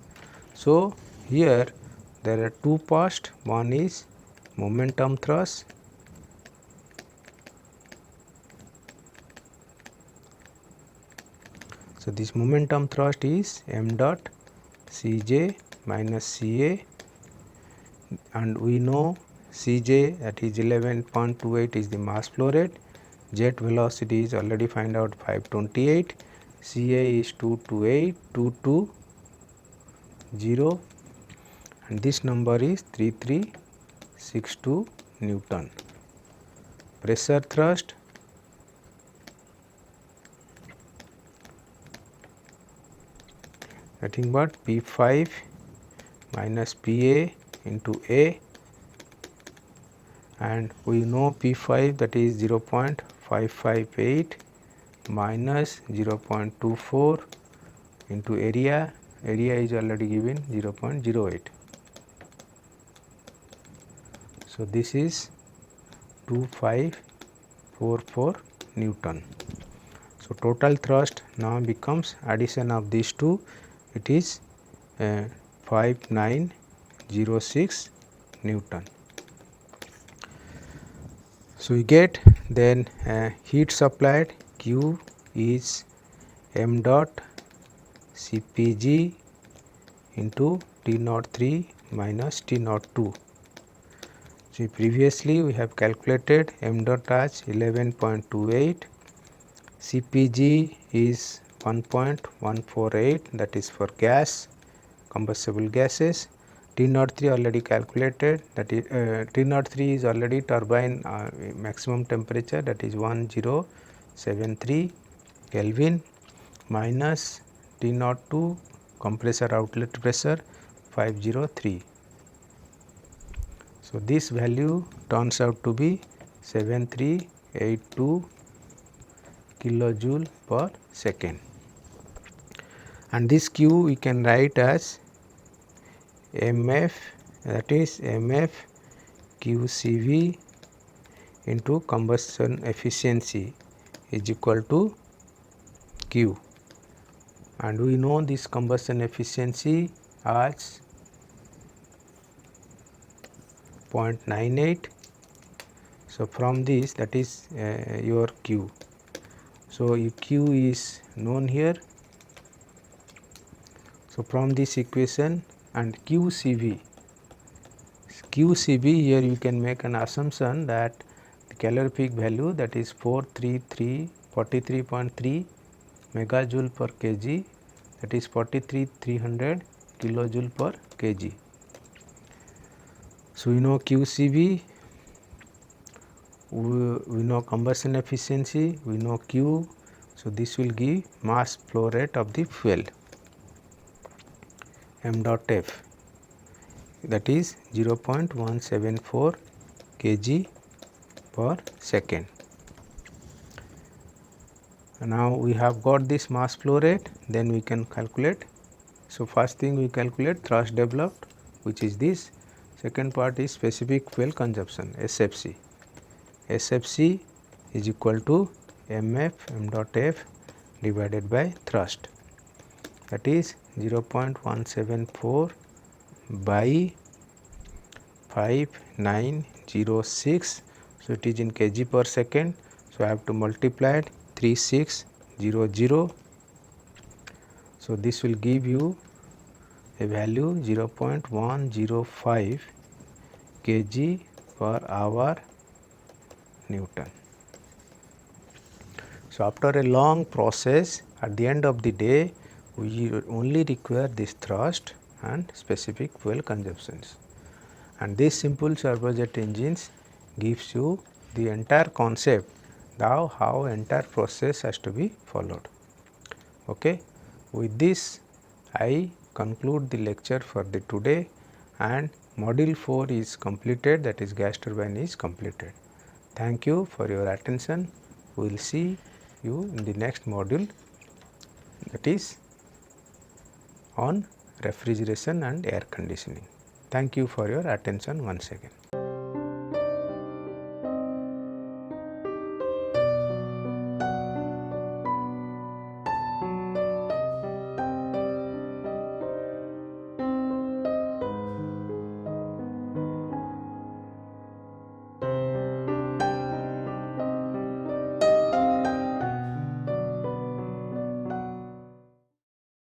Speaker 1: So, here there are two parts, one is momentum thrust . So, this momentum thrust is m dot Cj minus Ca, and we know Cj, that is 11.28 is the mass flow rate, jet velocity is already find out 528, Ca is 220, and this number is 3362 Newton. Pressure thrust, nothing but P 5 minus Pa into A, and we know P 5, that is 0.558 minus 0.24 into area is already given 0.08. So, this is 2544 Newton. So, total thrust now becomes addition of these two, it is 5906 Newton. So, we get then heat supplied Q is m dot Cpg into T naught 3 minus T naught 2. So, previously we have calculated m dot as 11.28, Cpg is 1.148, that is for gas, combustible gases. T naught 3 already calculated, that is T naught 3 is already turbine maximum temperature, that is 1073 Kelvin, minus T naught 2 compressor outlet pressure 503. So, this value turns out to be 7382 kilojoule per second, and this Q we can write as mf, that is mf QCV into combustion efficiency is equal to Q, and we know this combustion efficiency as 0.98. So, from this, that is your Q. So, Q is known here. So, from this equation and QCV here you can make an assumption that the calorific value, that is 43.3 megajoule per kg, that is 43,300 kilojoule per kg. So, we know QCV, we know combustion efficiency, we know Q. So, this will give mass flow rate of the fuel. m dot f, that is 0.174 kg per second. Now we have got this mass flow rate, then we can calculate. So first thing we calculate thrust developed, which is this. Second part is specific fuel consumption, SFC. SFC is equal to mf m dot f divided by thrust, that is 0.174 by 5906. So it is in kg per second. So I have to multiply it 3600. So this will give you a value 0.105 kg per hour Newton. So after a long process, at the end of the day, we only require this thrust and specific fuel consumptions. And this simple turbojet engines gives you the entire concept, how entire process has to be followed. Okay. With this, I conclude the lecture for the today, and module 4 is completed, that is gas turbine is completed. Thank you for your attention. We will see you in the next module, that is on refrigeration and air conditioning. Thank you for your attention once again.